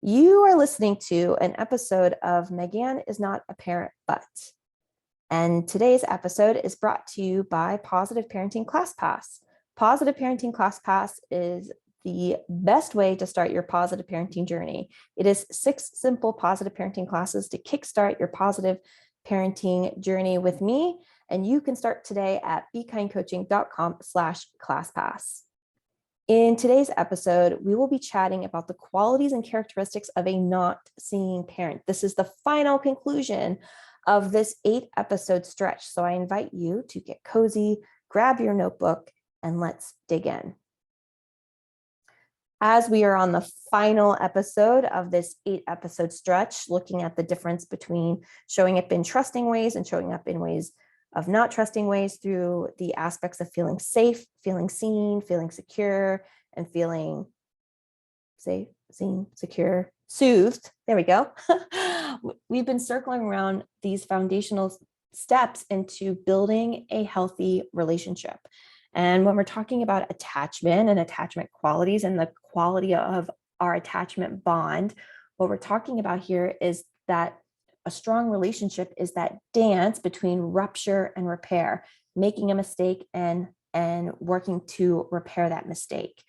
You are listening to an episode of Megan is Not a Parent, But. And today's episode is brought to you by Positive Parenting ClassPass. Positive Parenting ClassPass is the best way to start your positive parenting journey. It is 6 simple positive parenting classes to kickstart your positive parenting journey with me. And you can start today at bekindcoaching.com/ClassPass. In today's episode, we will be chatting about the qualities and characteristics of a not seeing parent. This is the final conclusion of this 8-episode stretch. So I invite you to get cozy, grab your notebook, and let's dig in. As we are on the final episode of this 8-episode stretch, looking at the difference between showing up in trusting ways and showing up in ways of not trusting ways through the aspects of feeling safe, feeling seen, feeling secure, and feeling safe, seen, secure, soothed. There we go. We've been circling around these foundational steps into building a healthy relationship. And when we're talking about attachment and attachment qualities and the quality of our attachment bond, what we're talking about here is that a strong relationship is that dance between rupture and repair, making a mistake and working to repair that mistake,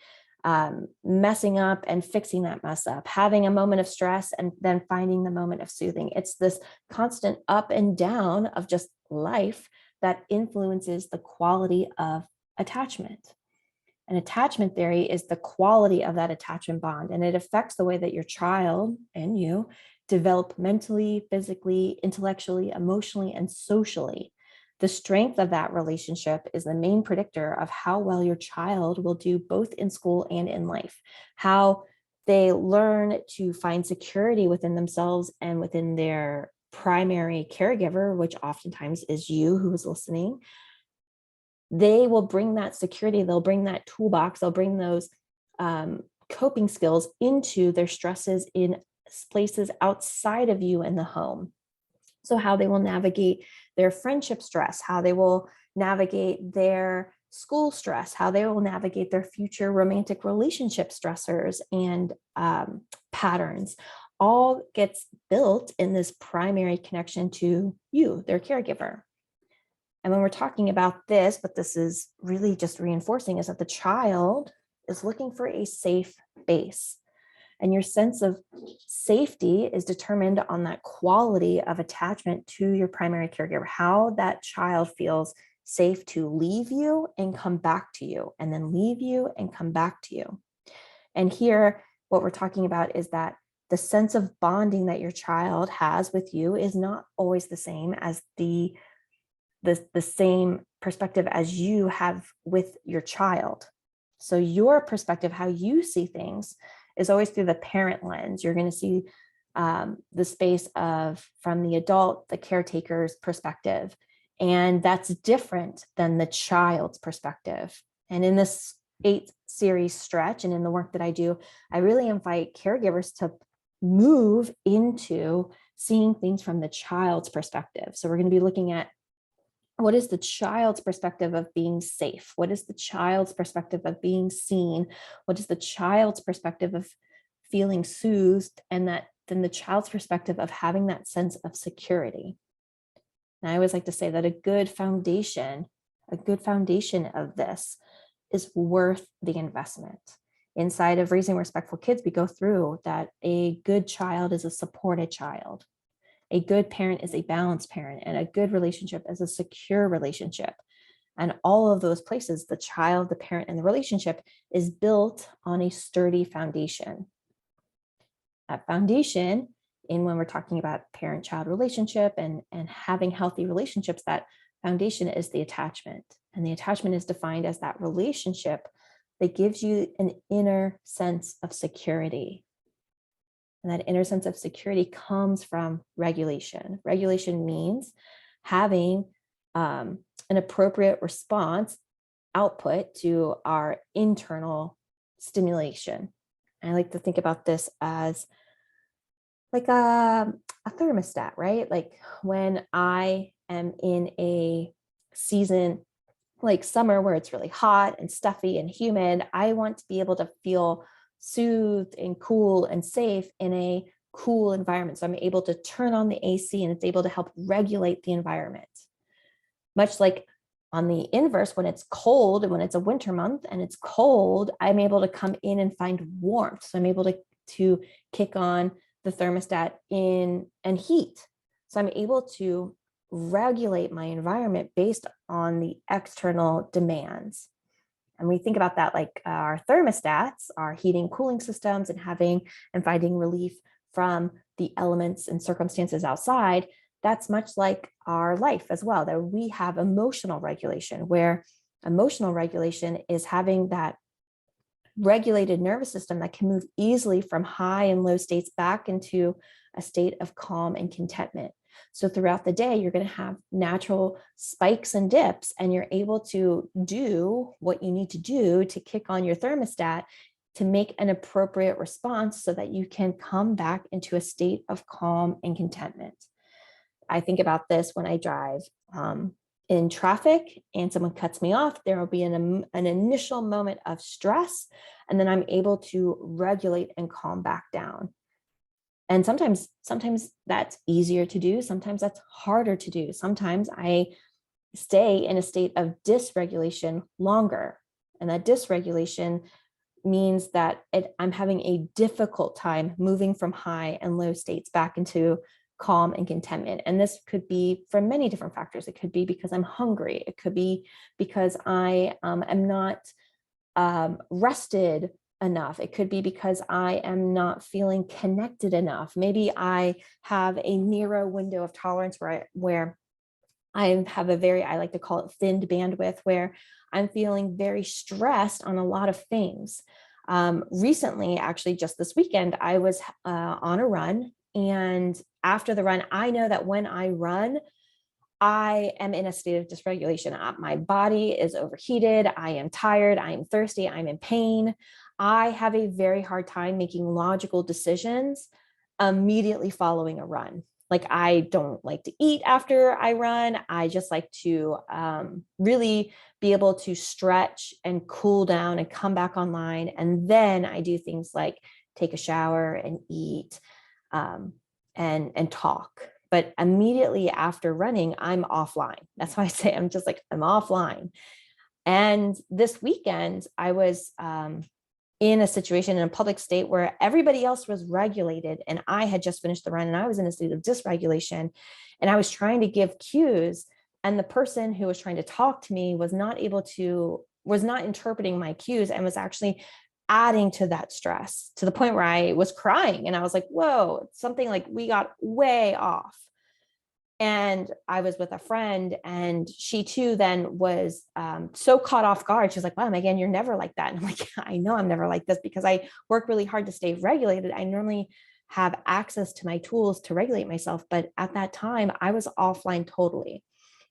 messing up and fixing that mess up, having a moment of stress and then finding the moment of soothing. It's this constant up and down of just life that influences the quality of attachment. And attachment theory is the quality of that attachment bond, and it affects the way that your child and you develop mentally, physically, intellectually, emotionally, and socially. The strength of that relationship is the main predictor of how well your child will do both in school and in life, how they learn to find security within themselves and within their primary caregiver, which oftentimes is you who is listening. They will bring that security, they'll bring that toolbox, they'll bring those coping skills into their stresses in places outside of you in the home. So how they will navigate their friendship stress, how they will navigate their school stress, how they will navigate their future romantic relationship stressors and patterns, all gets built in this primary connection to you, their caregiver. And when we're talking about this, what this is really just reinforcing is that the child is looking for a safe base. And your sense of safety is determined on that quality of attachment to your primary caregiver, how that child feels safe to leave you and come back to you, and then leave you and come back to you. And here, what we're talking about is that the sense of bonding that your child has with you is not always the same as the same perspective as you have with your child. So your perspective, how you see things, is always through the parent lens. You're going to see the space of from the adult, the caretaker's perspective. And that's different than the child's perspective. And in this 8-series stretch and in the work that I do, I really invite caregivers to move into seeing things from the child's perspective. So we're going to be looking at what is the child's perspective of being safe? What is the child's perspective of being seen? What is the child's perspective of feeling soothed? And then the child's perspective of having that sense of security. And I always like to say that a good foundation of this is worth the investment. Inside of Raising Respectful Kids, we go through that a good child is a supported child. A good parent is a balanced parent, and a good relationship is a secure relationship. And all of those places, the child, the parent, and the relationship is built on a sturdy foundation. That foundation, when we're talking about parent-child relationship and having healthy relationships, that foundation is the attachment. And the attachment is defined as that relationship that gives you an inner sense of security. And that inner sense of security comes from regulation. Regulation means having an appropriate response output to our internal stimulation. I like to think about this as like a thermostat, right? Like when I am in a season like summer where it's really hot and stuffy and humid, I want to be able to feel soothed and cool and safe in a cool environment. So I'm able to turn on the AC and it's able to help regulate the environment. Much like on the inverse, when it's cold and when it's a winter month and it's cold, I'm able to come in and find warmth. So I'm able to kick on the thermostat in and heat. So I'm able to regulate my environment based on the external demands. And we think about that like our thermostats, our heating, cooling systems, and finding relief from the elements and circumstances outside. That's much like our life as well, that we have emotional regulation, where emotional regulation is having that regulated nervous system that can move easily from high and low states back into a state of calm and contentment. So throughout the day, you're going to have natural spikes and dips, and you're able to do what you need to do to kick on your thermostat to make an appropriate response so that you can come back into a state of calm and contentment. I think about this when I drive in traffic and someone cuts me off. There will be an initial moment of stress, and then I'm able to regulate and calm back down. And sometimes that's easier to do. Sometimes that's harder to do. Sometimes I stay in a state of dysregulation longer. And that dysregulation means that I'm having a difficult time moving from high and low states back into calm and contentment. And this could be from many different factors. It could be because I'm hungry. It could be because I am not rested enough. It could be because I am not feeling connected enough. Maybe I have a narrow window of tolerance where I have I like to call it thinned bandwidth, where I'm feeling very stressed on a lot of things. Recently, actually, just this weekend, I was on a run. And after the run, I know that when I run, I am in a state of dysregulation. My body is overheated. I am tired. I am thirsty. I'm in pain. I have a very hard time making logical decisions immediately following a run. Like, I don't like to eat after I run. I just like to really be able to stretch and cool down and come back online. And then I do things like take a shower and eat and talk. But immediately after running, I'm offline. That's why I say I'm offline. And this weekend, I was in a situation in a public state where everybody else was regulated, and I had just finished the run, and I was in a state of dysregulation, and I was trying to give cues, and the person who was trying to talk to me was not interpreting my cues, and was actually adding to that stress to the point where I was crying. And I was like, whoa, something like we got way off. And I was with a friend, and she too then was so caught off guard. She was like, wow, Megan, you're never like that. And I'm like, I know I'm never like this because I work really hard to stay regulated. I normally have access to my tools to regulate myself. But at that time, I was offline totally.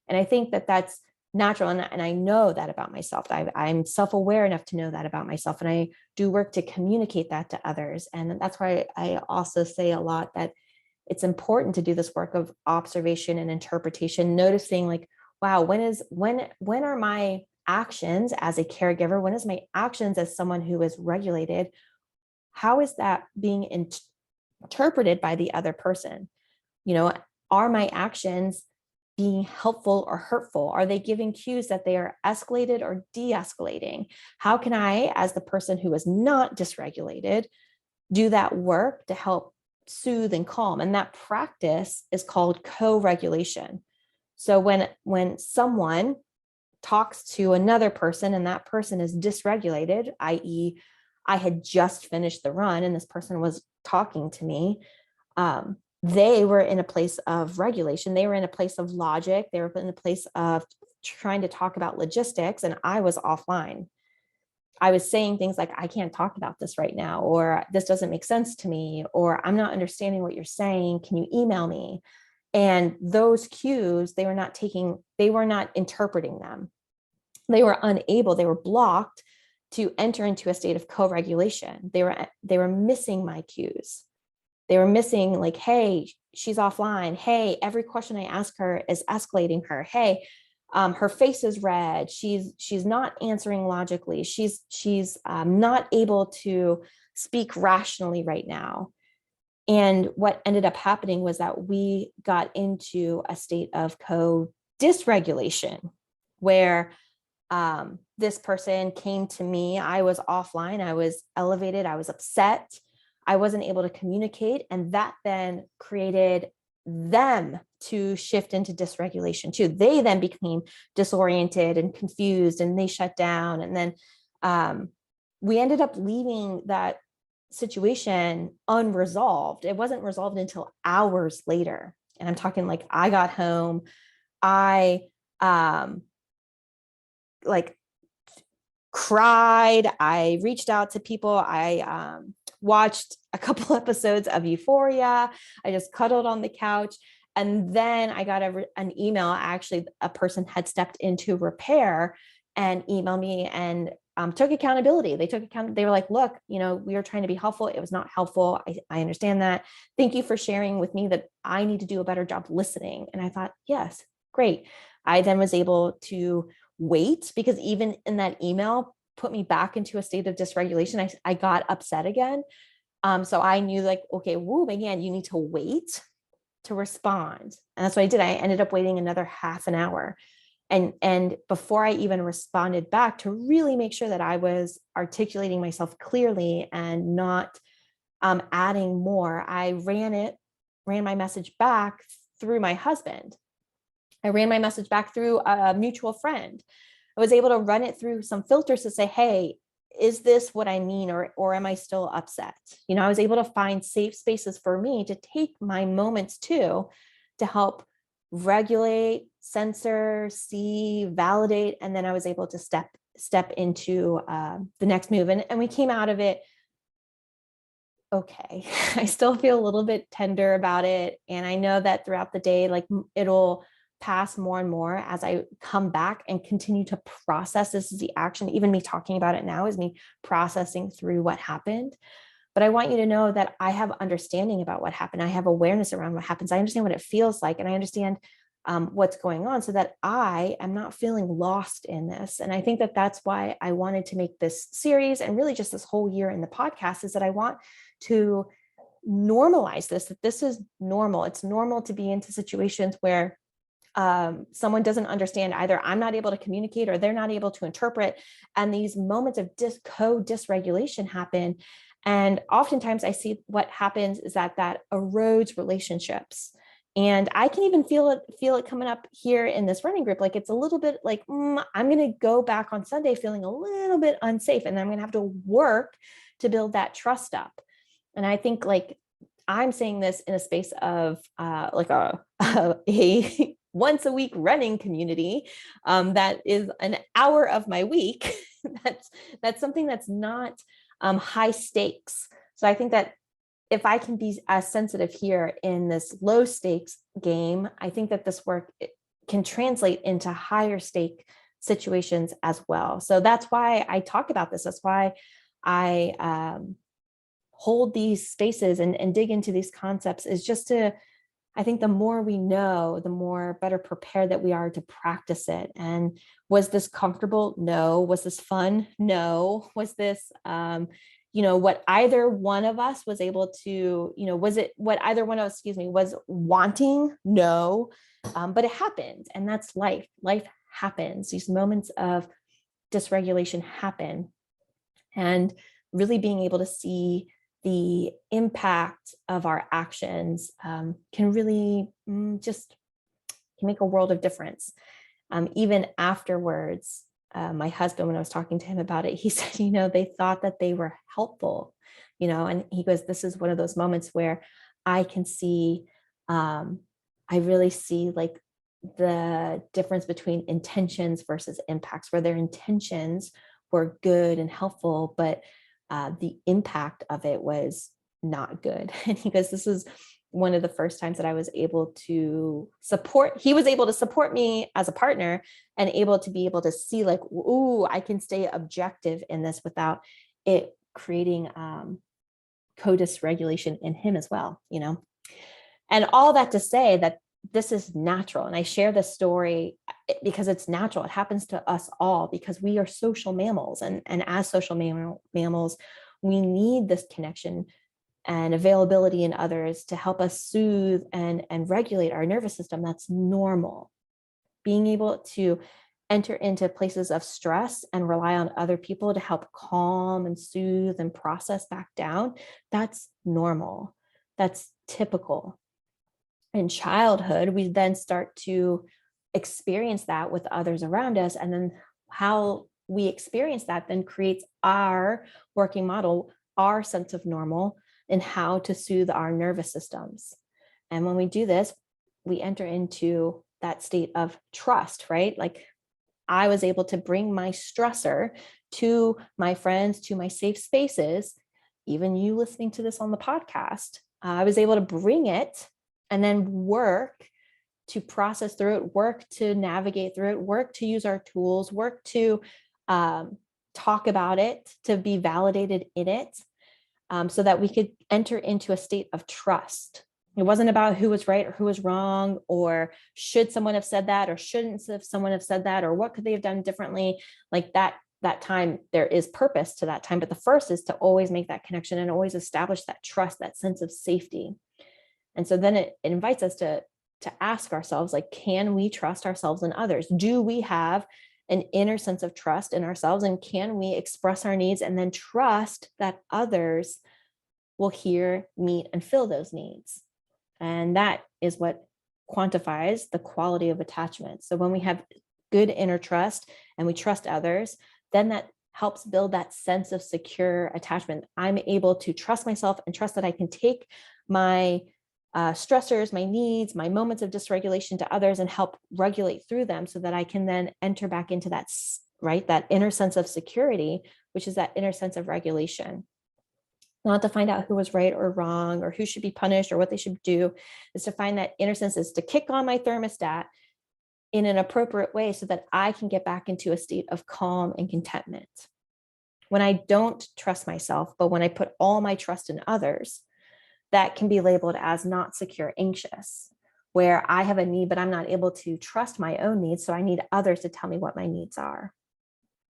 And I think that that's natural. And I know that about myself. I'm self-aware enough to know that about myself. And I do work to communicate that to others. And that's why I also say a lot that it's important to do this work of observation and interpretation, noticing like, wow, when are my actions as a caregiver, when is my actions as someone who is regulated, how is that being interpreted by the other person? Are my actions being helpful or hurtful? Are they giving cues that they are escalated or de-escalating? How can I, as the person who is not dysregulated, do that work to help soothe and calm? And that practice is called co-regulation. So when someone talks to another person and that person is dysregulated, i.e., I had just finished the run and this person was talking to me, they were in a place of regulation. They were in a place of logic. They were in a place of trying to talk about logistics, and I was offline. I was saying things like, I can't talk about this right now, or this doesn't make sense to me, or I'm not understanding what you're saying. Can you email me? And those cues, they were not interpreting them. They were unable, they were blocked to enter into a state of co-regulation. They were missing my cues. They were missing like, hey, she's offline. Hey, every question I ask her is escalating her. Hey, her face is red. She's not answering logically. She's not able to speak rationally right now. And what ended up happening was that we got into a state of dysregulation where this person came to me. I was offline. I was elevated. I was upset. I wasn't able to communicate. And that then created them to shift into dysregulation too. They then became disoriented and confused, and they shut down. And then we ended up leaving that situation unresolved. It wasn't resolved until hours later. And I'm talking like I got home, I like cried, I reached out to people, I watched a couple episodes of Euphoria, I just cuddled on the couch. And then I got an email. Actually, a person had stepped into repair and emailed me and took accountability. They were like, look, we were trying to be helpful. It was not helpful. I understand that. Thank you for sharing with me that I need to do a better job listening. And I thought, yes, great. I then was able to wait, because even in that email put me back into a state of dysregulation. I got upset again. So I knew like, okay, again, you need to wait to respond. And that's what I did. I ended up waiting another half an hour. And before I even responded back, to really make sure that I was articulating myself clearly and not adding more, I ran my message back through my husband. I ran my message back through a mutual friend. I was able to run it through some filters to say, hey, is this what I mean? Or am I still upset? I was able to find safe spaces for me to take my moments too, to help regulate, censor, see, validate. And then I was able to step into the next move. And we came out of it okay. I still feel a little bit tender about it. And I know that throughout the day, like it'll pass more and more as I come back and continue to process. This is the action. Even me talking about it now is me processing through what happened. But I want you to know that I have understanding about what happened. I have awareness around what happens. I understand what it feels like. And I understand what's going on, so that I am not feeling lost in this. And I think that that's why I wanted to make this series, and really just this whole year in the podcast, is that I want to normalize this, that this is normal. It's normal to be into situations where someone doesn't understand, either I'm not able to communicate or they're not able to interpret. And these moments of dysregulation happen. And oftentimes I see what happens is that erodes relationships. And I can even feel it coming up here in this running group. Like it's a little bit like, I'm going to go back on Sunday feeling a little bit unsafe. And then I'm going to have to work to build that trust up. And I think like I'm saying this in a space of like a once a week running community that is an hour of my week. That's something that's not high stakes. So I think that if I can be as sensitive here in this low stakes game, I think that this work can translate into higher stake situations as well. So that's why I talk about this. That's why I hold these spaces and dig into these concepts, is just to, I think the more we know, the more better prepared that we are to practice it. And was this comfortable? No. Was this fun? No. Was this, what either one of us was able to, was it what either one of us, was wanting? No. But it happened. And that's life. Life happens. These moments of dysregulation happen. And really being able to see the impact of our actions can really can make a world of difference. Even afterwards, my husband, when I was talking to him about it, he said, they thought that they were helpful, and he goes, this is one of those moments where I can see, I really see like the difference between intentions versus impacts, where their intentions were good and helpful, but the impact of it was not good. And he goes, this is one of the first times that I was able to support, he was able to support me as a partner and able to see like, ooh, I can stay objective in this without it creating co-dysregulation in him as well, And all that to say that this is natural. And I share this story because it's natural. It happens to us all because we are social mammals. And as social mammals, we need this connection and availability in others to help us soothe and regulate our nervous system. That's normal. Being able to enter into places of stress and rely on other people to help calm and soothe and process back down, that's normal. That's typical. In childhood, we then start to experience that with others around us. And then how we experience that then creates our working model, our sense of normal, and how to soothe our nervous systems. And when we do this, we enter into that state of trust, right? Like I was able to bring my stressor to my friends, to my safe spaces. Even you listening to this on the podcast, I was able to bring it and then work to process through it, work to navigate through it, work to use our tools, work to talk about it, to be validated in it, so that we could enter into a state of trust. It wasn't about who was right or who was wrong, or should someone have said that, or shouldn't someone have said that, or what could they have done differently. Like that time, there is purpose to that time. But the first is to always make that connection and always establish that trust, that sense of safety. And so then it invites us to ask ourselves, like, can we trust ourselves and others? Do we have an inner sense of trust in ourselves? And can we express our needs and then trust that others will hear, meet, and fill those needs? And that is what quantifies the quality of attachment. So when we have good inner trust and we trust others, then that helps build that sense of secure attachment. I'm able to trust myself and trust that I can take my stressors, my needs, my moments of dysregulation to others and help regulate through them, so that I can then enter back into that, right, that inner sense of security, which is that inner sense of regulation. Not to find out who was right or wrong, or who should be punished, or what they should do, is to find that inner sense, is to kick on my thermostat in an appropriate way so that I can get back into a state of calm and contentment. When I don't trust myself, but when I put all my trust in others, that can be labeled as not secure, anxious, where I have a need, but I'm not able to trust my own needs. So I need others to tell me what my needs are.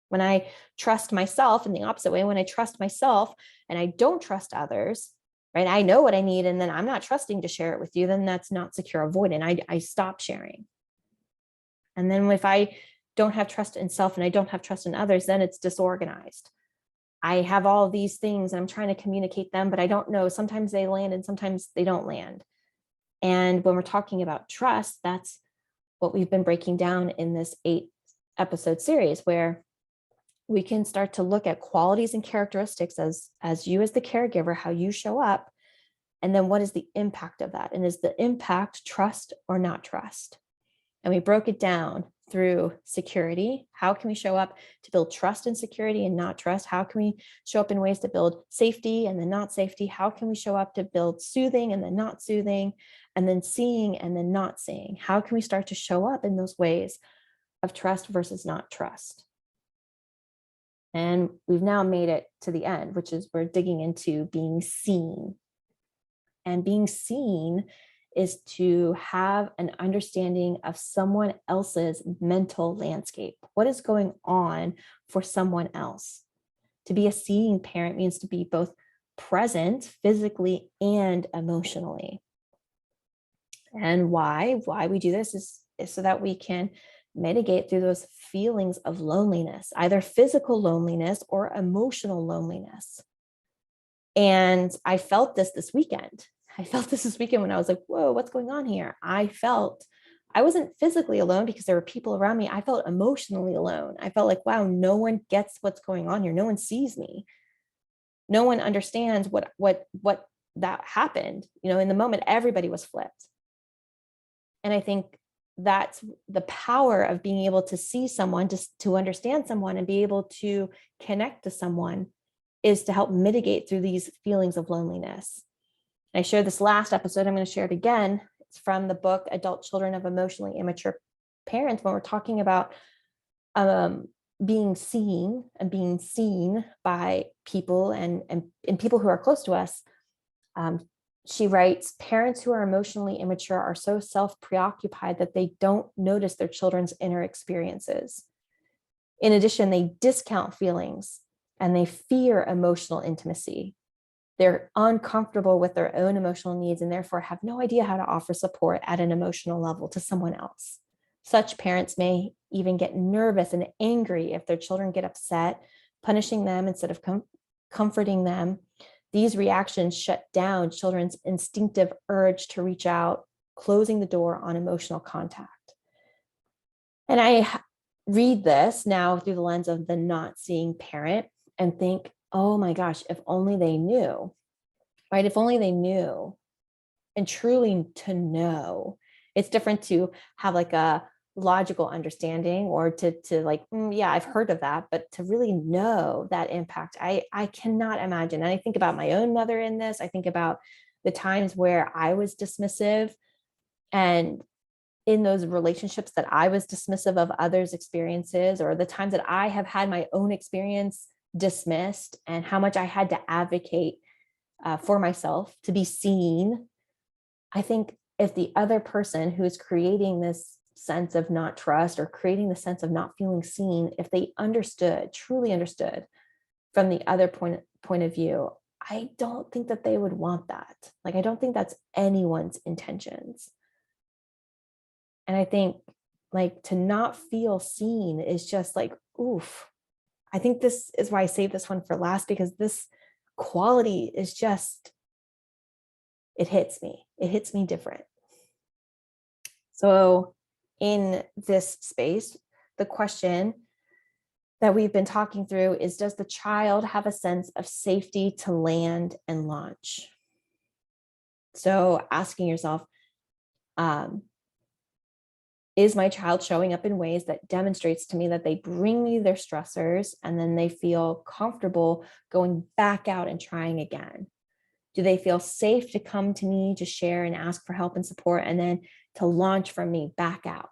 When I trust myself in the opposite way, when I trust myself and I don't trust others, right? I know what I need, and then I'm not trusting to share it with you, then that's not secure, avoidant. I stop sharing. And then if I don't have trust in self and I don't have trust in others, then it's disorganized. I have all of these things and I'm trying to communicate them, but I don't know. Sometimes they land and sometimes they don't land. And when we're talking about trust, that's what we've been breaking down in this 8-episode series, where we can start to look at qualities and characteristics as you as the caregiver, how you show up, and then what is the impact of that? And is the impact trust or not trust? And we broke it down through security. How can we show up to build trust and security and not trust? How can we show up in ways to build safety and then not safety? How can we show up to build soothing and then not soothing, and then seeing and then not seeing? How can we start to show up in those ways of trust versus not trust? And we've now made it to the end, which is we're digging into being seen. And being seen is to have an understanding of someone else's mental landscape. What is going on for someone else? To be a seeing parent means to be both present physically and emotionally. And why we do this is so that we can mitigate through those feelings of loneliness, either physical loneliness or emotional loneliness. And I felt this weekend. When I was like, whoa, what's going on here? I wasn't physically alone because there were people around me. I felt emotionally alone. I felt like, wow, no one gets what's going on here. No one sees me. No one understands what that happened. In the moment, everybody was flipped. And I think that's the power of being able to see someone, to understand someone and be able to connect to someone, is to help mitigate through these feelings of loneliness. I shared this last episode. I'm going to share it again. It's from the book, Adult Children of Emotionally Immature Parents, when we're talking about being seen and being seen by people and people who are close to us. She writes, parents who are emotionally immature are so self-preoccupied that they don't notice their children's inner experiences. In addition, they discount feelings and they fear emotional intimacy. They're uncomfortable with their own emotional needs and therefore have no idea how to offer support at an emotional level to someone else. Such parents may even get nervous and angry if their children get upset, punishing them instead of comforting them. These reactions shut down children's instinctive urge to reach out, closing the door on emotional contact. And I read this now through the lens of the not seeing parent and think, oh my gosh, if only they knew, right? If only they knew, and truly to know. It's different to have like a logical understanding or to like, yeah, I've heard of that, but to really know that impact, I cannot imagine. And I think about my own mother in this. I think about the times where I was dismissive, and in those relationships that I was dismissive of others' experiences, or the times that I have had my own experience dismissed, and how much I had to advocate for myself to be seen. I think if the other person who is creating this sense of not trust or creating the sense of not feeling seen, if they understood, truly understood from the other point of view, I don't think that they would want that. Like, I don't think that's anyone's intentions. And I think like to not feel seen is just like, oof. I think this is why I saved this one for last, because this quality is just, it hits me. It hits me different. So in this space, the question that we've been talking through is, does the child have a sense of safety to land and launch? So asking yourself, is my child showing up in ways that demonstrates to me that they bring me their stressors and then they feel comfortable going back out and trying again? Do they feel safe to come to me to share and ask for help and support and then to launch from me back out?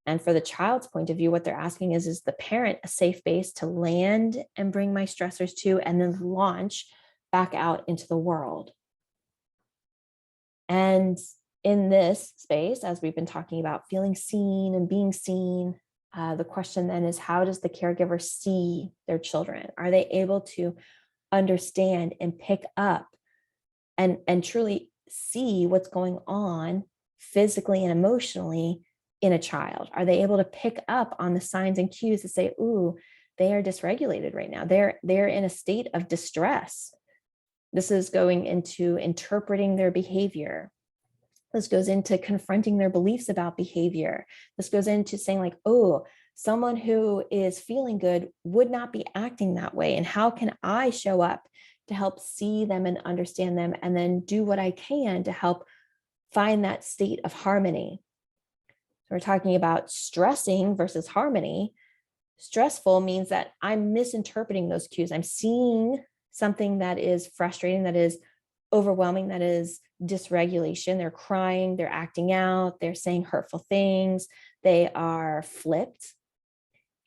And for the child's point of view, what they're asking is the parent a safe base to land and bring my stressors to and then launch back out into the world? And in this space, as we've been talking about feeling seen and being seen, the question then is, how does the caregiver see their children? Are they able to understand and pick up and truly see what's going on physically and emotionally in a child? Are they able to pick up on the signs and cues to say, ooh, they are dysregulated right now. They're in a state of distress. This is going into interpreting their behavior. This goes into confronting their beliefs about behavior. This goes into saying like, oh, someone who is feeling good would not be acting that way. And how can I show up to help see them and understand them and then do what I can to help find that state of harmony? So we're talking about stressing versus harmony. Stressful means that I'm misinterpreting those cues. I'm seeing something that is frustrating, that is overwhelming, that is dysregulation. They're crying, they're acting out, they're saying hurtful things, they are flipped,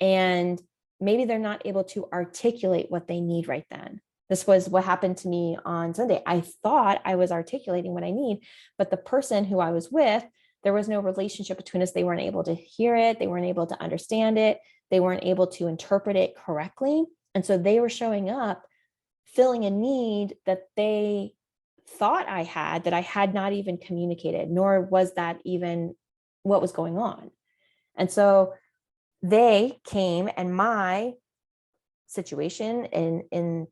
and maybe they're not able to articulate what they need right then. This was what happened to me on Sunday. I thought I was articulating what I need, but the person who I was with, there was no relationship between us. They weren't able to hear it. They weren't able to understand it. They weren't able to interpret it correctly. And so they were showing up, filling a need that they thought I had, that I had not even communicated, nor was that even what was going on. And so they came, and my situation in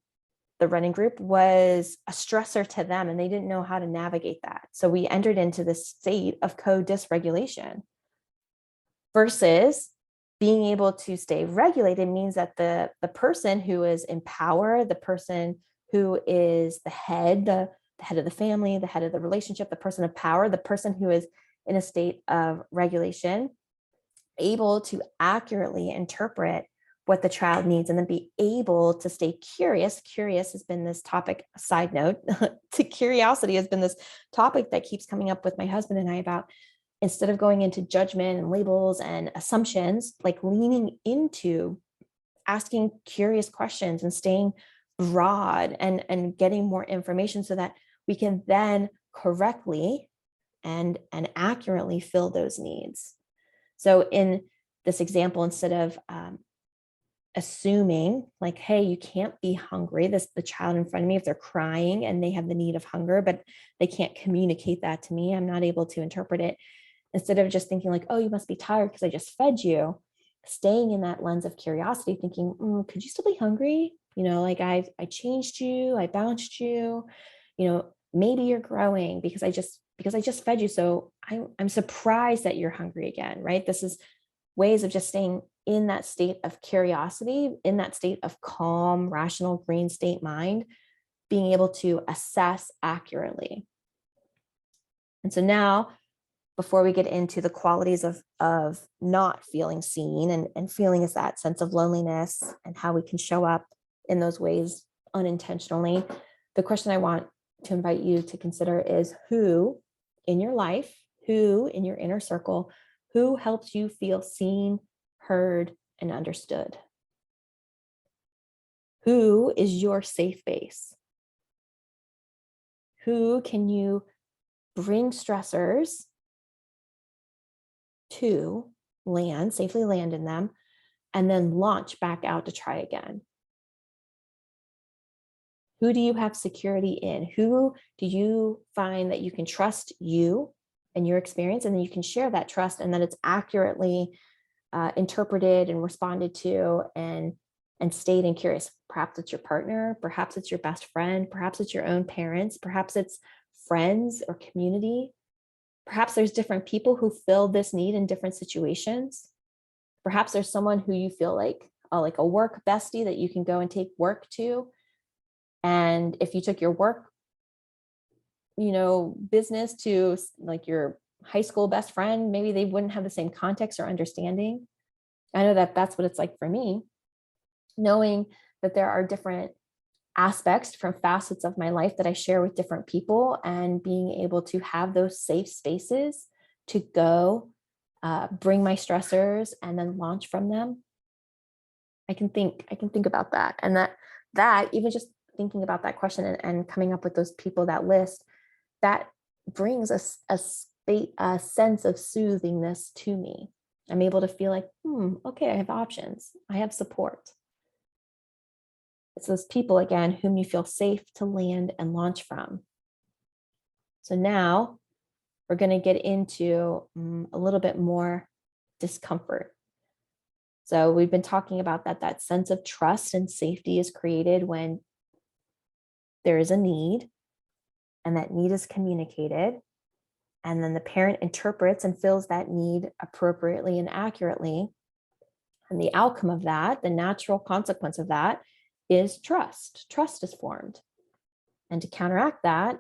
the running group was a stressor to them, and they didn't know how to navigate that. So we entered into this state of co-dysregulation. Versus being able to stay regulated means that the person who is in power, the person who is the head of the family, the head of the relationship, the person of power, the person who is in a state of regulation, able to accurately interpret what the child needs and then be able to stay curious. Curious has been this topic, side note, to curiosity has been this topic that keeps coming up with my husband and I about, instead of going into judgment and labels and assumptions, like leaning into asking curious questions and staying broad and getting more information so that we can then correctly and accurately fill those needs. So in this example, instead of assuming like, hey, you can't be hungry. The child in front of me, if they're crying and they have the need of hunger, but they can't communicate that to me, I'm not able to interpret it. Instead of just thinking like, oh, you must be tired because I just fed you, staying in that lens of curiosity, thinking, could you still be hungry? Like I changed you, I bounced you, maybe you're growing because I just fed you. So I'm surprised that you're hungry again, right? This is ways of just staying in that state of curiosity, in that state of calm, rational, green state mind, being able to assess accurately. And so now, before we get into the qualities of not feeling seen, and feeling is that sense of loneliness and how we can show up in those ways unintentionally, the question I want to invite you to consider is, who in your life, who in your inner circle, who helps you feel seen, heard, and understood? Who is your safe base? Who can you bring stressors to safely land in them, and then launch back out to try again? Who do you have security in? Who do you find that you can trust you and your experience, and then you can share that trust, and that it's accurately interpreted and responded to, and stayed and curious? Perhaps it's your partner, perhaps it's your best friend, perhaps it's your own parents, perhaps it's friends or community. Perhaps there's different people who fill this need in different situations. Perhaps there's someone who you feel like a work bestie that you can go and take work to. And if you took your work, business to like your high school best friend, maybe they wouldn't have the same context or understanding. I know that that's what it's like for me, knowing that there are different aspects, different facets of my life that I share with different people, and being able to have those safe spaces to go bring my stressors and then launch from them. I can think about that. And that even just thinking about that question and coming up with those people, that list, that brings a sense of soothingness to me. I'm able to feel like, okay, I have options. I have support. It's those people, again, whom you feel safe to land and launch from. So now we're going to get into a little bit more discomfort. So we've been talking about that sense of trust and safety is created when there is a need, and that need is communicated, and then the parent interprets and fills that need appropriately and accurately. And the outcome of that, the natural consequence of that, is trust. Trust is formed. And to counteract that,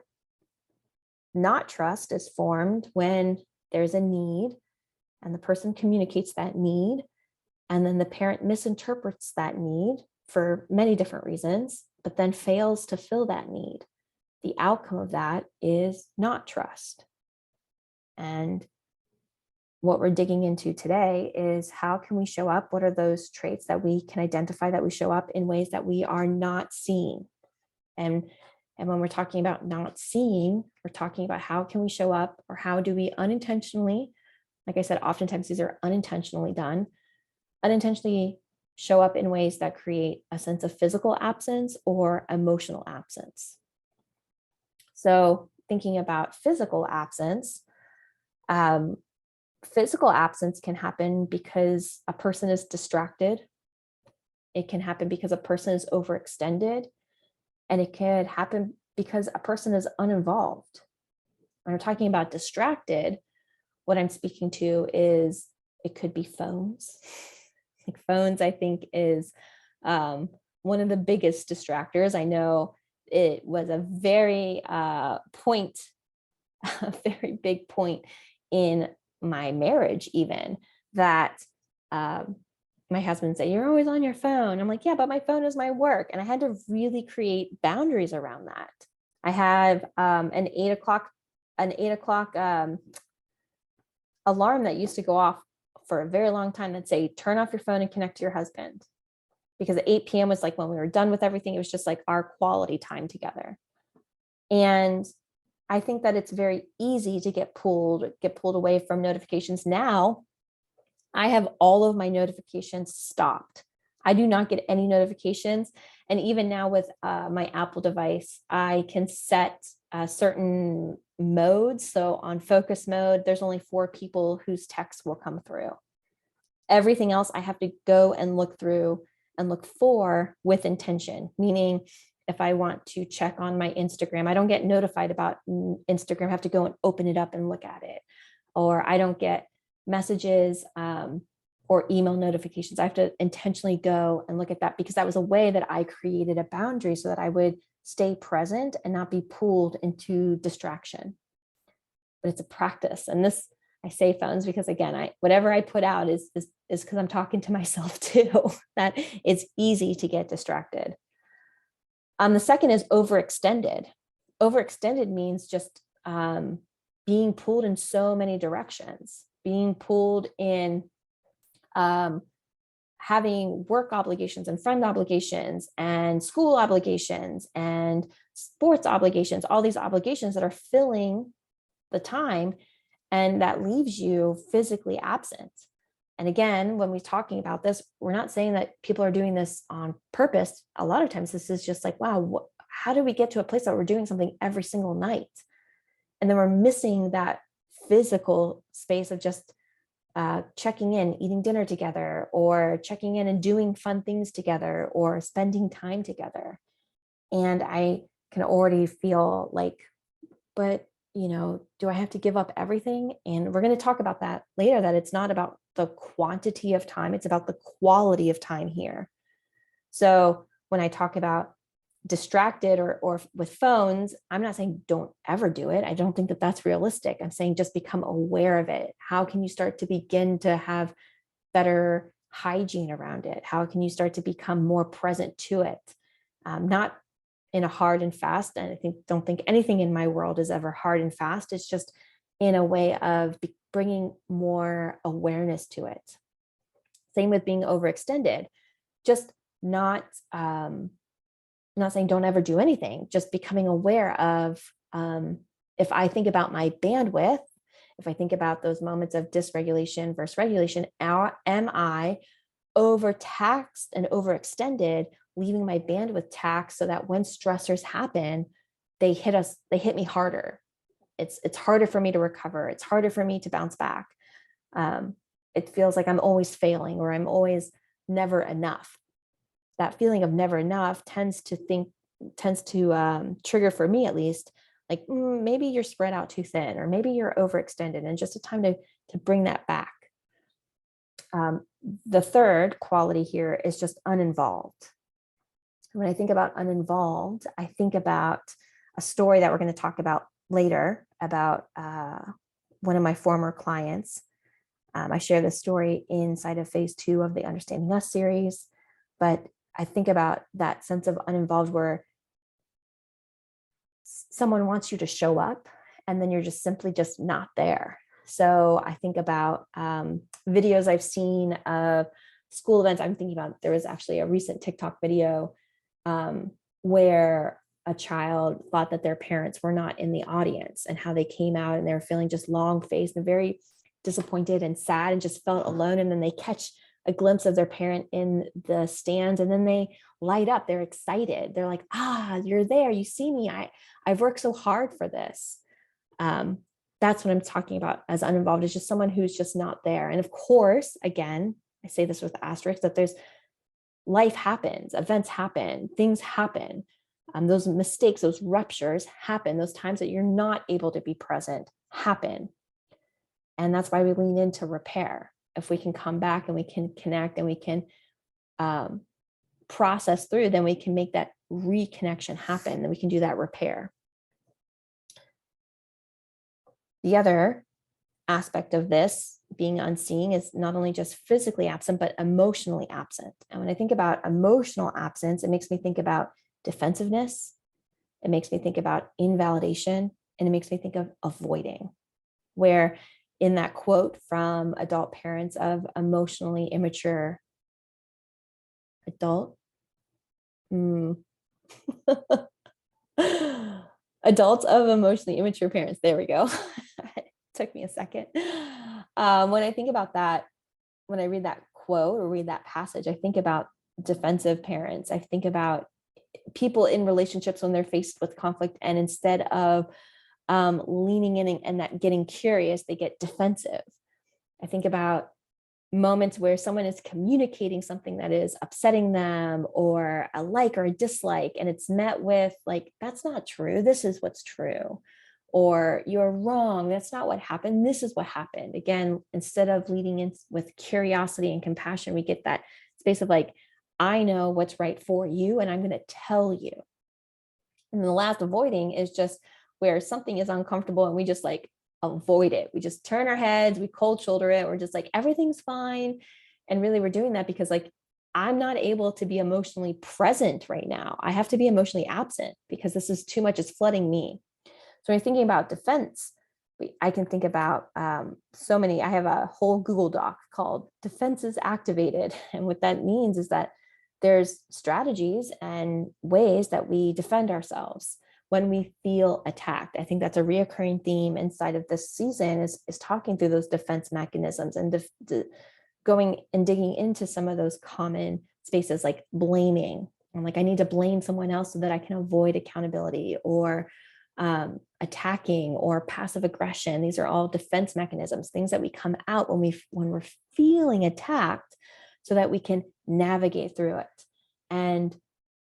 not trust is formed when there's a need and the person communicates that need, and then the parent misinterprets that need for many different reasons, but then fails to fill that need. The outcome of that is not trust. And what we're digging into today is, how can we show up? What are those traits that we can identify that we show up in ways that we are not seeing? And when we're talking about not seeing, we're talking about how can we show up, or how do we unintentionally, like I said, oftentimes these are unintentionally done, unintentionally show up in ways that create a sense of physical absence or emotional absence. So thinking about physical absence, physical absence can happen because a person is distracted. It can happen because a person is overextended, and it can happen because a person is uninvolved. When I'm talking about distracted, what I'm speaking to is, it could be phones. Like phones, I think, is one of the biggest distractors. I know it was a very a very big point in my marriage, even, that my husband said, "You're always on your phone." I'm like, "Yeah, but my phone is my work." And I had to really create boundaries around that. I have an 8 o'clock alarm that used to go off for a very long time that say, "Turn off your phone and connect to your husband." Because at 8 p.m. was like when we were done with everything. It was just like our quality time together. And I think that it's very easy to get pulled away from notifications. Now I have all of my notifications stopped. I do not get any notifications. And even now with my Apple device, I can set certain modes. So on focus mode, there's only 4 people whose texts will come through. Everything else I have to go and look through and look for with intention, meaning if I want to check on my Instagram, I don't get notified about Instagram. I have to go and open it up and look at it. Or I don't get messages or email notifications. I have to intentionally go and look at that, because that was a way that I created a boundary so that I would stay present and not be pulled into distraction. But it's a practice. And this, I say phones because, again, whatever I put out is because I'm talking to myself too, that it's easy to get distracted. The second is overextended. Overextended means just being pulled in so many directions, being pulled in having work obligations and friend obligations and school obligations and sports obligations, all these obligations that are filling the time, and that leaves you physically absent. And again, when we're talking about this, we're not saying that people are doing this on purpose. A lot of times this is just like, wow, how do we get to a place that we're doing something every single night? And then we're missing that physical space of just checking in, eating dinner together, or checking in and doing fun things together, or spending time together. And I can already feel like, but do I have to give up everything? And we're going to talk about that later, that it's not about the quantity of time, it's about the quality of time here. So when I talk about distracted or with phones, I'm not saying don't ever do it. I don't think that that's realistic. I'm saying just become aware of it. How can you start to begin to have better hygiene around it? How can you start to become more present to it? Not in a hard and fast. And I don't think anything in my world is ever hard and fast. It's just in a way of bringing more awareness to it. Same with being overextended, just not saying don't ever do anything, just becoming aware of, if I think about my bandwidth, if I think about those moments of dysregulation versus regulation, am I overtaxed and overextended, leaving my bandwidth taxed so that when stressors happen, they hit me harder. It's harder for me to recover. It's harder for me to bounce back. It feels like I'm always failing, or I'm always never enough. That feeling of never enough tends to trigger, for me at least, like maybe you're spread out too thin, or maybe you're overextended, and just a time to bring that back. The third quality here is just uninvolved. When I think about uninvolved, I think about a story that we're going to talk about later about one of my former clients. I share this story inside of phase 2 of the Understanding Us series, but I think about that sense of uninvolved where someone wants you to show up and then you're just simply just not there. So I think about videos I've seen of school events. I'm thinking about, there was actually a recent TikTok video where a child thought that their parents were not in the audience, and how they came out and they were feeling just long-faced and very disappointed and sad and just felt alone. And then they catch a glimpse of their parent in the stands, and then they light up. They're excited. They're like, you're there. You see me. I've worked so hard for this. That's what I'm talking about as uninvolved, is just someone who's just not there. And of course, again, I say this with asterisks, that there's life happens, events happen, things happen. Those mistakes, those ruptures happen. Those times that you're not able to be present happen. And that's why we lean into repair. If we can come back and we can connect and we can process through, then we can make that reconnection happen. Then we can do that repair. The other aspect of this being unseeing is not only just physically absent, but emotionally absent. And when I think about emotional absence, it makes me think about defensiveness. It makes me think about invalidation, and it makes me think of avoiding, where in that quote from adult parents of emotionally immature adults of emotionally immature parents. There we go. It took me a second. When I think about that, when I read that quote or read that passage, I think about defensive parents. I think about people in relationships when they're faced with conflict, and instead of leaning in and that getting curious, they get defensive. I think about moments where someone is communicating something that is upsetting them, or a like or a dislike, and it's met with like, that's not true, this is what's true, or you're wrong, that's not what happened, this is what happened. Again, instead of leading in with curiosity and compassion, we get that space of like, I know what's right for you and I'm going to tell you. And the last, avoiding, is just where something is uncomfortable and we just like avoid it. We just turn our heads, we cold shoulder it. We're just like, everything's fine. And really we're doing that because like, I'm not able to be emotionally present right now. I have to be emotionally absent because this is too much. It's flooding me. So when you're thinking about defense, I can think about so many. I have a whole Google Doc called Defenses Activated. And what that means is that there's strategies and ways that we defend ourselves when we feel attacked. I think that's a reoccurring theme inside of this season is talking through those defense mechanisms and going and digging into some of those common spaces like blaming. I'm like, I need to blame someone else so that I can avoid accountability, or attacking or passive aggression. These are all defense mechanisms, things that we come out when we're feeling attacked so that we can navigate through it. And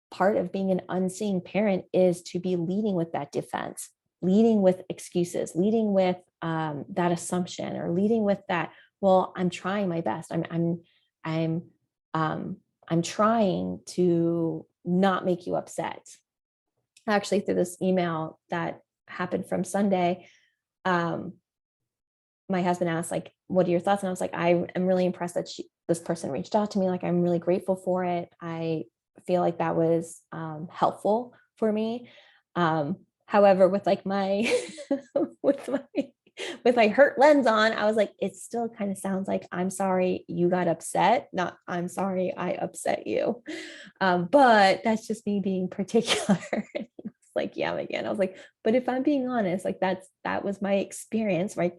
part of being an unseeing parent is to be leading with that defense, leading with excuses, leading with that assumption, or leading with that, well, I'm trying my best. I'm trying to not make you upset. Actually, through this email that happened from Sunday, my husband asked, like, what are your thoughts? And I was like, I am really impressed that this person reached out to me. Like, I'm really grateful for it. I feel like that was helpful for me. However, with like my with my hurt lens on, I was like, it still kind of sounds like, I'm sorry you got upset, not I'm sorry I upset you. But that's just me being particular. Like, yeah, again, I was like, but if I'm being honest, like that was my experience, right?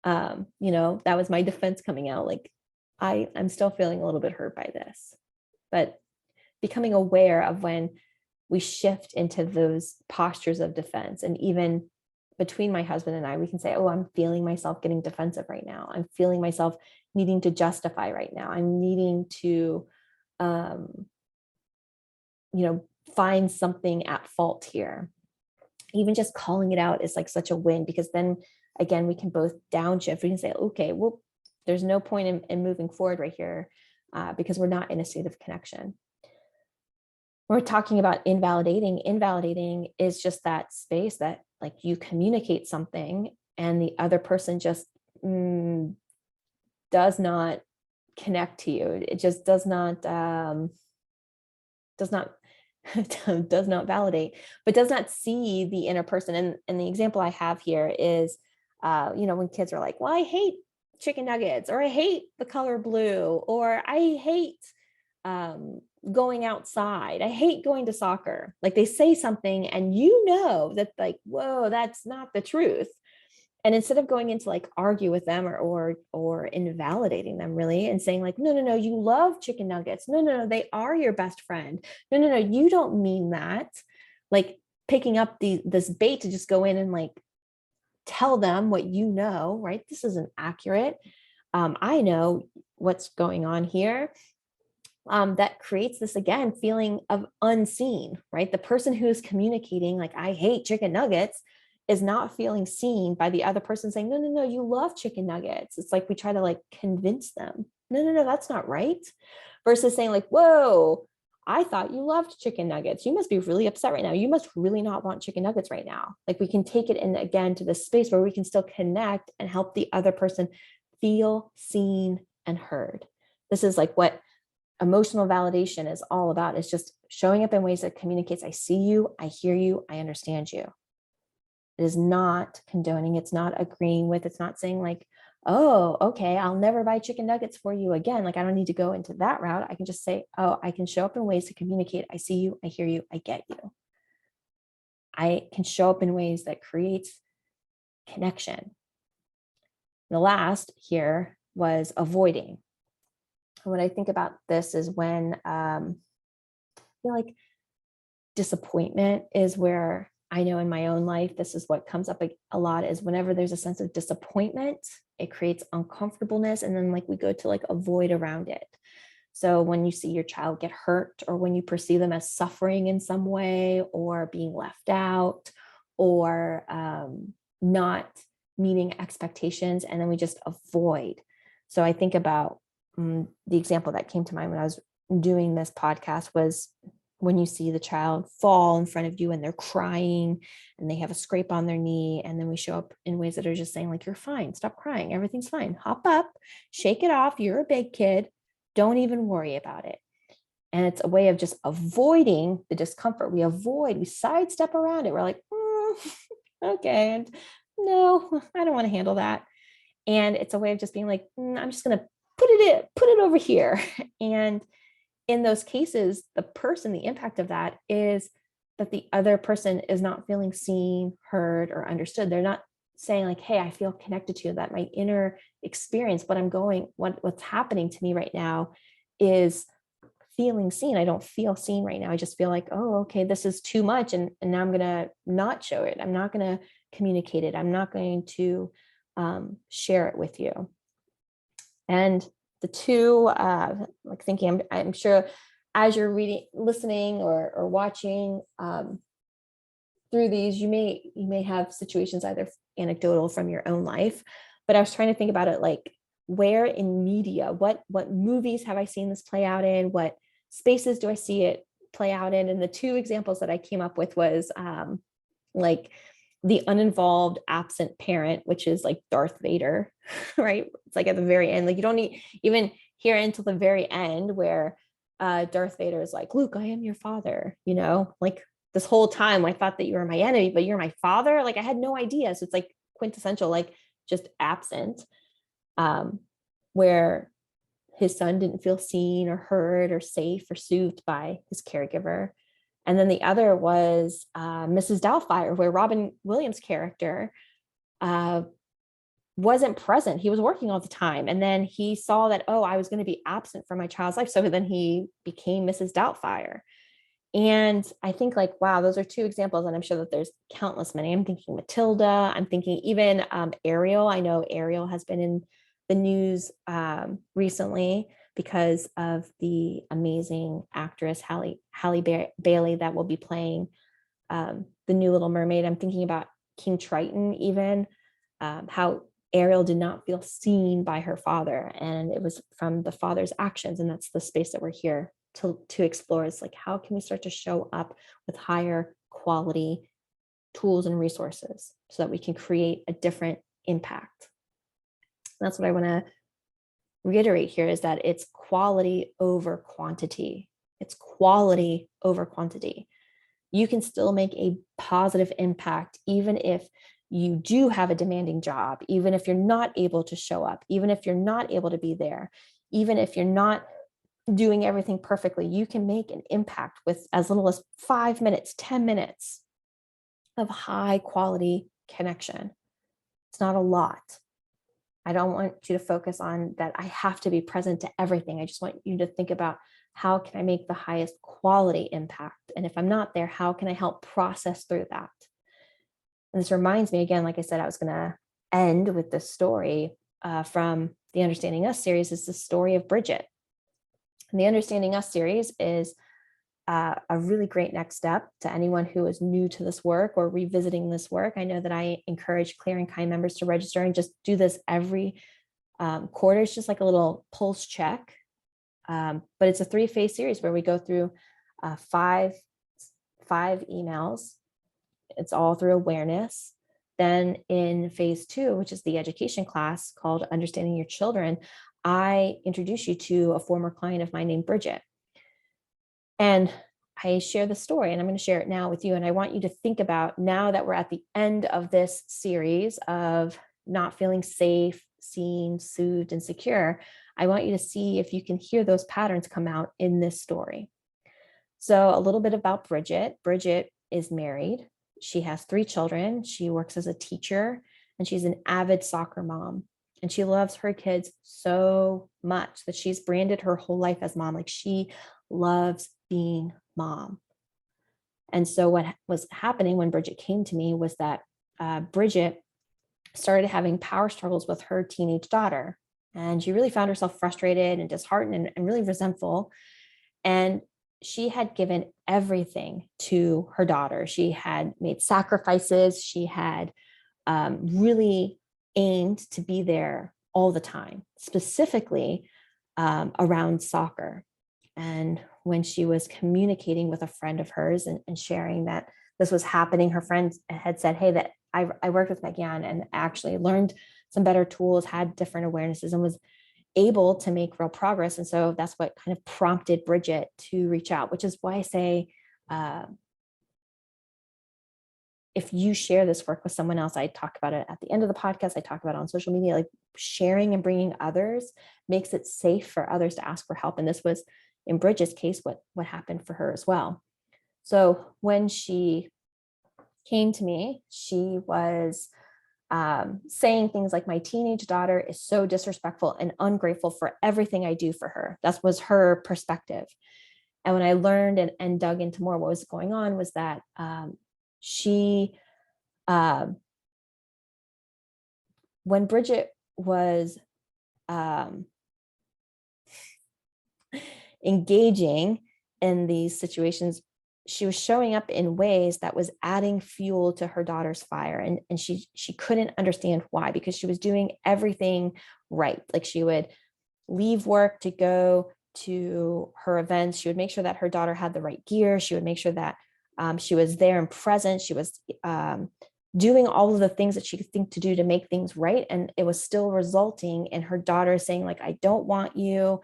That was my defense coming out. Like, I'm still feeling a little bit hurt by this. But becoming aware of when we shift into those postures of defense, and even between my husband and I, we can say, oh, I'm feeling myself getting defensive right now. I'm feeling myself needing to justify right now. I'm needing to, find something at fault here. Even just calling it out is like such a win, because then again, we can both downshift. We can say, okay, well, there's no point in moving forward right here because we're not in a state of connection. We're talking about invalidating is just that space that like you communicate something and the other person just does not connect to you. It just does not validate, but does not see the inner person. And the example I have here is, when kids are like, well, I hate chicken nuggets, or I hate the color blue, or I hate going outside, I hate going to soccer. Like, they say something and that like, whoa, that's not the truth. And instead of going into like argue with them or invalidating them really and saying like, no, you love chicken nuggets. No, they are your best friend. No, you don't mean that. Like, picking up this bait to just go in and like tell them what right? This isn't accurate. I know what's going on here. That creates this, again, feeling of unseen, right? The person who's communicating like, I hate chicken nuggets, is not feeling seen by the other person saying, no, you love chicken nuggets. It's like we try to like convince them, no, that's not right. Versus saying like, whoa, I thought you loved chicken nuggets. You must be really upset right now. You must really not want chicken nuggets right now. Like, we can take it in again to this space where we can still connect and help the other person feel seen and heard. This is like what emotional validation is all about. It's just showing up in ways that communicates, I see you, I hear you, I understand you. It is not condoning. It's not agreeing with. It's not saying like, oh, okay, I'll never buy chicken nuggets for you again. Like, I don't need to go into that route. I can just say, oh, I can show up in ways to communicate. I see you, I hear you, I get you. I can show up in ways that creates connection. The last here was avoiding. When I think about this is when I feel like disappointment is where I know in my own life, this is what comes up a lot, is whenever there's a sense of disappointment, it creates uncomfortableness. And then like we go to like avoid around it. So when you see your child get hurt, or when you perceive them as suffering in some way, or being left out, or not meeting expectations, and then we just avoid. So I think about the example that came to mind when I was doing this podcast was when you see the child fall in front of you and they're crying and they have a scrape on their knee. And then we show up in ways that are just saying like, you're fine, stop crying, everything's fine, hop up, shake it off, you're a big kid, don't even worry about it. And it's a way of just avoiding the discomfort. We sidestep around it. We're like, okay, and no, I don't want to handle that. And it's a way of just being like, I'm just going to put it over here. And in those cases, the impact of that is that the other person is not feeling seen, heard, or understood. They're not saying like, hey, I feel connected to you, that my inner experience, what's happening to me right now is feeling seen. I don't feel seen right now. I just feel like, oh, okay, this is too much. And now I'm going to not show it. I'm not going to communicate it. I'm not going to share it with you. And the two, like thinking, I'm sure as you're listening or watching through these, you may have situations either anecdotal from your own life, but I was trying to think about it like, where in media, what movies have I seen this play out in? What spaces do I see it play out in? And the two examples that I came up with was like the uninvolved absent parent, which is like Darth Vader, right? It's like at the very end, like you don't need even hear until the very end where Darth Vader is like, Luke, I am your father, like this whole time I thought that you were my enemy, but you're my father. Like I had no idea. So it's like quintessential, like just absent, where his son didn't feel seen or heard or safe or soothed by his caregiver. And then the other was Mrs. Doubtfire, where Robin Williams' character wasn't present. He was working all the time. And then he saw that, oh, I was going to be absent from my child's life. So then he became Mrs. Doubtfire. And I think like, wow, those are two examples. And I'm sure that there's countless many. I'm thinking Matilda. I'm thinking even Ariel. I know Ariel has been in the news recently because of the amazing actress Halle Bailey that will be playing the new Little Mermaid. I'm thinking about King Triton, even how Ariel did not feel seen by her father, and it was from the father's actions. And that's the space that we're here to explore, is like, how can we start to show up with higher quality tools and resources so that we can create a different impact. And that's what I want to reiterate here, is that it's quality over quantity. It's quality over quantity. You can still make a positive impact even if you do have a demanding job, even if you're not able to show up, even if you're not able to be there, even if you're not doing everything perfectly. You can make an impact with as little as 5 minutes, 10 minutes of high quality connection. It's not a lot. I don't want you to focus on that I have to be present to everything. I just want you to think about, how can I make the highest quality impact? And if I'm not there, how can I help process through that? And this reminds me again, like I said, I was going to end with this story from the Understanding Us series. Is the story of Bridget. And the Understanding Us series is a really great next step to anyone who is new to this work or revisiting this work. I know that I encourage Clear and Kind members to register and just do this every quarter. It's just like a little pulse check. But it's a 3-phase series where we go through five emails. It's all through awareness. Then in phase 2, which is the education class called Understanding Your Children, I introduce you to a former client of mine named Bridget. And I share the story, and I'm going to share it now with you. And I want you to think about, now that we're at the end of this series of not feeling safe, seen, soothed, and secure, I want you to see if you can hear those patterns come out in this story. So a little bit about Bridget. Bridget is married. She has 3 children. She works as a teacher, and she's an avid soccer mom. And she loves her kids so much that she's branded her whole life as mom. Like she loves being mom. And so what was happening when Bridget came to me was that Bridget started having power struggles with her teenage daughter. And she really found herself frustrated and disheartened and really resentful. And she had given everything to her daughter. She had made sacrifices. She had really aimed to be there all the time, specifically around soccer. And when she was communicating with a friend of hers and sharing that this was happening, her friend had said, hey, that I worked with Megan and actually learned some better tools, had different awarenesses, and was able to make real progress. And so that's what kind of prompted Bridget to reach out, which is why I say, if you share this work with someone else, I talk about it at the end of the podcast, I talk about it on social media, like sharing and bringing others makes it safe for others to ask for help. And this was, in Bridget's case, what happened for her as well. So when she came to me, she was saying things like, my teenage daughter is so disrespectful and ungrateful for everything I do for her. That was her perspective. And when I learned and dug into more what was going on was that she, when Bridget was engaging in these situations, she was showing up in ways that was adding fuel to her daughter's fire. And she couldn't understand why, because she was doing everything right. Like she would leave work to go to her events. She would make sure that her daughter had the right gear. She would make sure that she was there and present. She was doing all of the things that she could think to do to make things right. And it was still resulting in her daughter saying, like, I don't want you.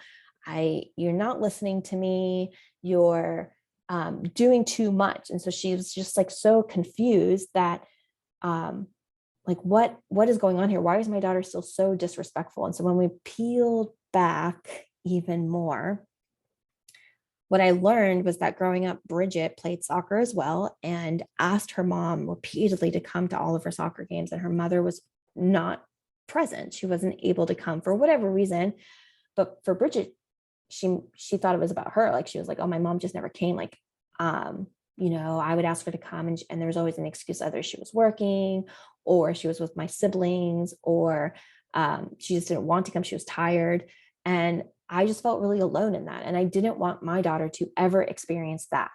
You're not listening to me. You're doing too much. And so she was just like so confused that like what is going on here? Why is my daughter still so disrespectful? And so when we peeled back even more, what I learned was that growing up, Bridget played soccer as well and asked her mom repeatedly to come to all of her soccer games, and her mother was not present. She wasn't able to come for whatever reason. But for Bridget, she thought it was about her. Like she was like, oh, my mom just never came. Like, I would ask her to come and there was always an excuse. Either she was working or she was with my siblings, or she just didn't want to come. She was tired. And I just felt really alone in that. And I didn't want my daughter to ever experience that.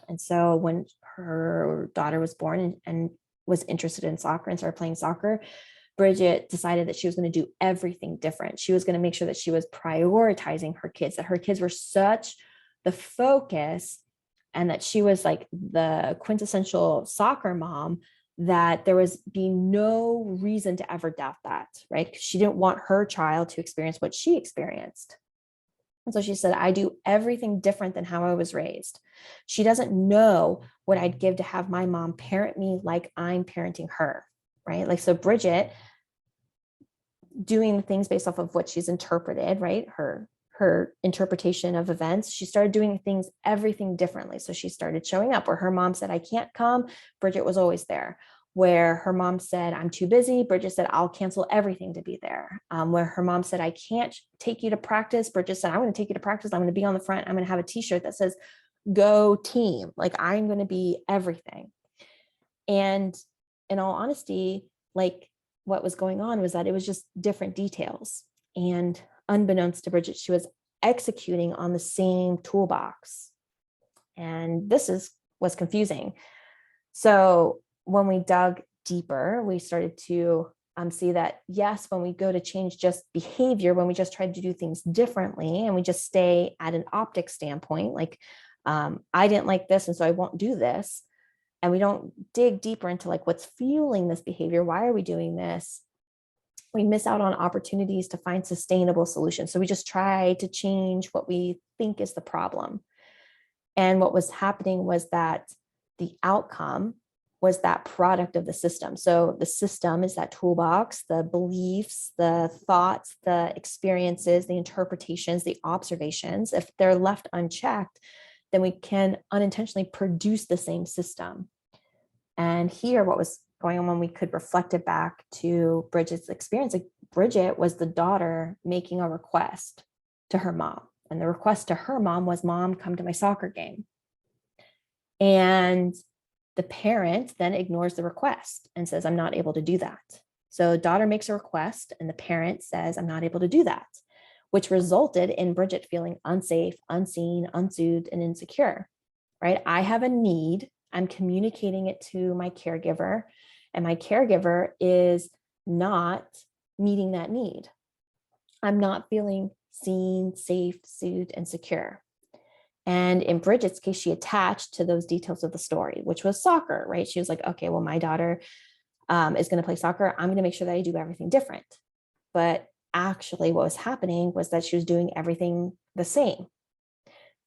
And so when her daughter was born and was interested in soccer and started playing soccer, Bridget decided that she was going to do everything different. She was going to make sure that she was prioritizing her kids, that her kids were such the focus, and that she was like the quintessential soccer mom, that there was be no reason to ever doubt that, right? She didn't want her child to experience what she experienced. And so she said, I do everything different than how I was raised. She doesn't know what I'd give to have my mom parent me like I'm parenting her, right? Like, so Bridget doing things based off of what she's interpreted, right? Her interpretation of events, she started doing everything differently. So she started showing up where her mom said, I can't come. Bridget was always there. Where her mom said, I'm too busy. Bridget said, I'll cancel everything to be there. Where her mom said, I can't take you to practice. Bridget said, I'm going to take you to practice. I'm going to be on the front. I'm going to have a t-shirt that says, go team. Like, I'm going to be everything. And in all honesty, like, what was going on was that it was just different details. And unbeknownst to Bridget, she was executing on the same toolbox. And this was confusing. So when we dug deeper, we started to see that, yes, when we go to change just behavior, when we just try to do things differently and we just stay at an optic standpoint, like, I didn't like this, and so I won't do this. And we don't dig deeper into like what's fueling this behavior. Why are we doing this? We miss out on opportunities to find sustainable solutions. So we just try to change what we think is the problem. And what was happening was that the outcome was that product of the system. So the system is that toolbox, the beliefs, the thoughts, the experiences, the interpretations, the observations. If they're left unchecked, then we can unintentionally produce the same system. And here, what was going on when we could reflect it back to Bridget's experience, like Bridget was the daughter making a request to her mom. And the request to her mom was, Mom, come to my soccer game. And the parent then ignores the request and says, I'm not able to do that. So daughter makes a request and the parent says, I'm not able to do that, which resulted in Bridget feeling unsafe, unseen, unsoothed, and insecure, right? I have a need. I'm communicating it to my caregiver, and my caregiver is not meeting that need. I'm not feeling seen, safe, soothed, and secure. And in Bridget's case, she attached to those details of the story, which was soccer, right? She was like, okay, well, my daughter is going to play soccer. I'm going to make sure that I do everything different. But actually what was happening was that she was doing everything the same.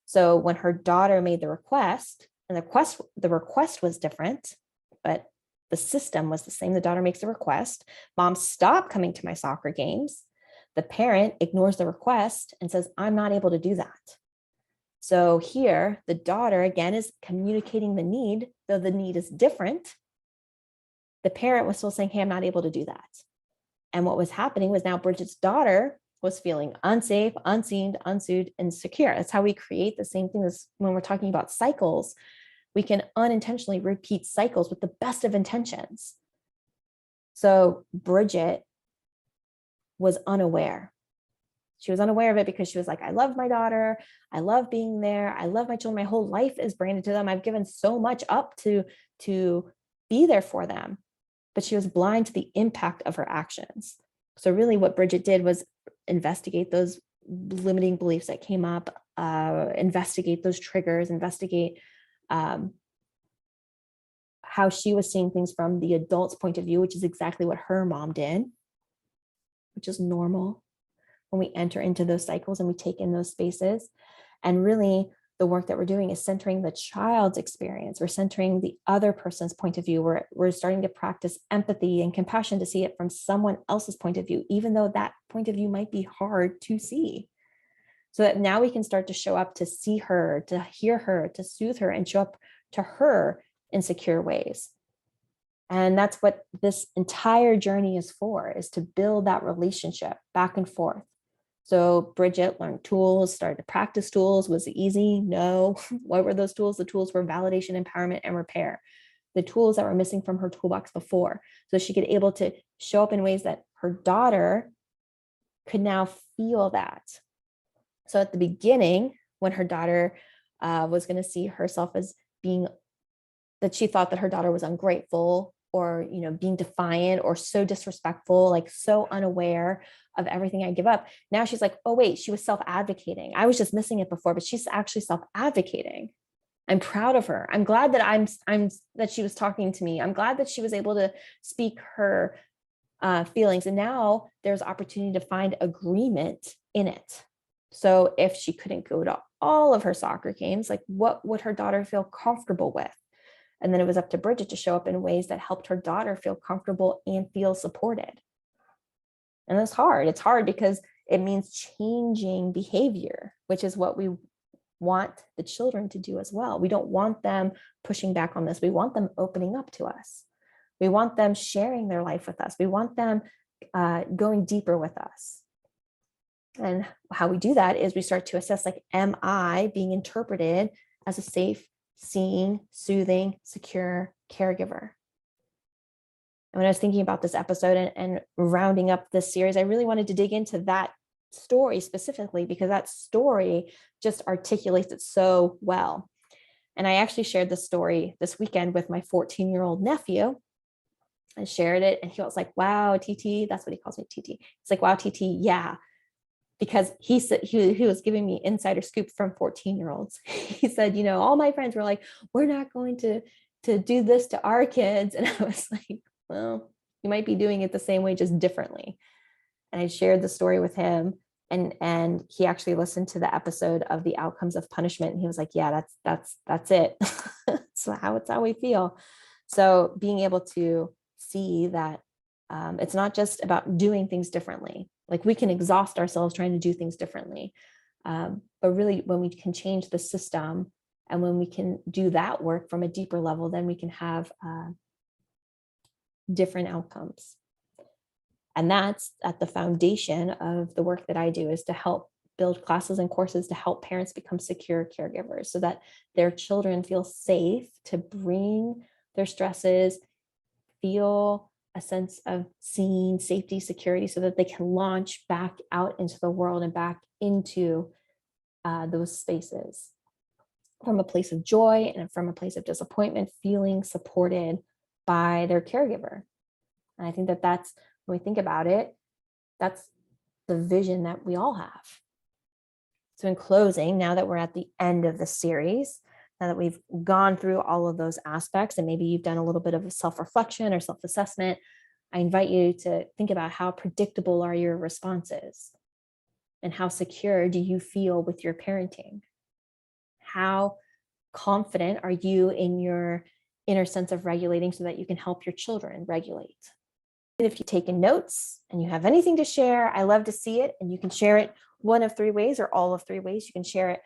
So when her daughter made the request, and the request was different, but the system was the same. The daughter makes the request. Mom, stop coming to my soccer games. The parent ignores the request and says, I'm not able to do that. So here, the daughter, again, is communicating the need, though the need is different. The parent was still saying, hey, I'm not able to do that. And what was happening was now Bridget's daughter was feeling unsafe, unseen, unsoothed, and insecure. That's how we create the same thing as when we're talking about cycles. We can unintentionally repeat cycles with the best of intentions. So Bridget was unaware. She was unaware of it because she was like, I love my daughter. I love being there. I love my children. My whole life is branded to them. I've given so much up to be there for them. But she was blind to the impact of her actions. So really what Bridget did was investigate those limiting beliefs that came up, investigate those triggers, investigate how she was seeing things from the adult's point of view, which is exactly what her mom did, which is normal when we enter into those cycles and we take in those spaces. And really the work that we're doing is centering the child's experience. We're centering the other person's point of view. We're starting to practice empathy and compassion to see it from someone else's point of view, even though that point of view might be hard to see. So that now we can start to show up to see her, to hear her, to soothe her, and show up to her in secure ways. And that's what this entire journey is for, is to build that relationship back and forth. So Bridget learned tools, started to practice tools. Was it easy? No. What were those tools? The tools were validation, empowerment, and repair. The tools that were missing from her toolbox before. So she could able to show up in ways that her daughter could now feel that. So at the beginning, when her daughter was going to see herself as being, that she thought that her daughter was ungrateful, or, being defiant, or so disrespectful, like so unaware of everything I give up. Now she's like, oh wait, she was self-advocating. I was just missing it before, but she's actually self-advocating. I'm proud of her. I'm glad that I'm that she was talking to me. I'm glad that she was able to speak her feelings. And now there's opportunity to find agreement in it. So if she couldn't go to all of her soccer games, like what would her daughter feel comfortable with? And then it was up to Bridget to show up in ways that helped her daughter feel comfortable and feel supported. And it's hard. It's hard because it means changing behavior, which is what we want the children to do as well. We don't want them pushing back on this. We want them opening up to us. We want them sharing their life with us. We want them going deeper with us. And how we do that is we start to assess, like, am I being interpreted as a safe, seeing, soothing, secure caregiver? And when I was thinking about this episode and rounding up this series, I really wanted to dig into that story specifically, because that story just articulates it so well. And I actually shared this story this weekend with my 14-year-old nephew. I shared it and he was like, wow, TT, that's what he calls me, TT. It's like, wow, TT, yeah. Because he said he was giving me insider scoop from 14-year-olds. He said, all my friends were like, we're not going to do this to our kids. And I was like, well, you might be doing it the same way, just differently. And I shared the story with him, and he actually listened to the episode of the outcomes of punishment. And he was like, yeah, that's it. So it's how we feel. So being able to see that it's not just about doing things differently. Like, we can exhaust ourselves trying to do things differently. But really, when we can change the system, and when we can do that work from a deeper level, then we can have different outcomes. And that's at the foundation of the work that I do, is to help build classes and courses to help parents become secure caregivers so that their children feel safe to bring their stresses, feel a sense of seen, safety, security, so that they can launch back out into the world and back into those spaces from a place of joy and from a place of disappointment, feeling supported by their caregiver. And I think that that's, when we think about it, that's the vision that we all have. So in closing, now that we're at the end of the series, now that we've gone through all of those aspects, and maybe you've done a little bit of a self-reflection or self-assessment, I invite you to think about how predictable are your responses and how secure do you feel with your parenting? How confident are you in your inner sense of regulating so that you can help your children regulate? If you've taken notes and you have anything to share, I love to see it. And you can share it one of three ways or all of three ways. You can share it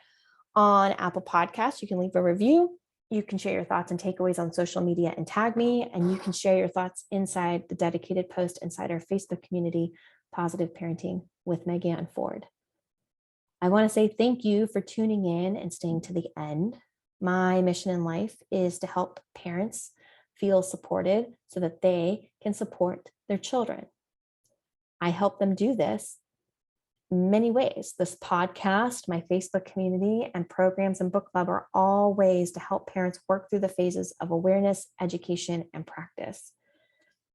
on Apple Podcasts. You can leave a review. You can share your thoughts and takeaways on social media and tag me. And you can share your thoughts inside the dedicated post inside our Facebook community, Positive Parenting with Megan Ford. I want to say thank you for tuning in and staying to the end. My mission in life is to help parents feel supported so that they can support their children. I help them do this in many ways. This podcast, my Facebook community, and programs and book club are all ways to help parents work through the phases of awareness, education, and practice.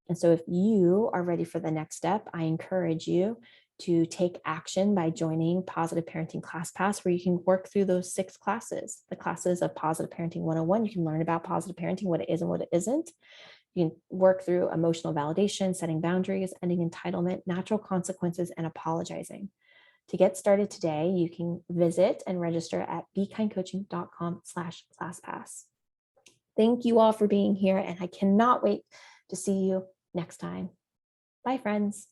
And so if you are ready for the next step, I encourage you to take action by joining Positive Parenting ClassPass, where you can work through those 6 classes. The classes of Positive Parenting 101, you can learn about positive parenting, what it is and what it isn't. You can work through emotional validation, setting boundaries, ending entitlement, natural consequences, and apologizing. To get started today, you can visit and register at bekindcoaching.com/ClassPass. Thank you all for being here, and I cannot wait to see you next time. Bye, friends.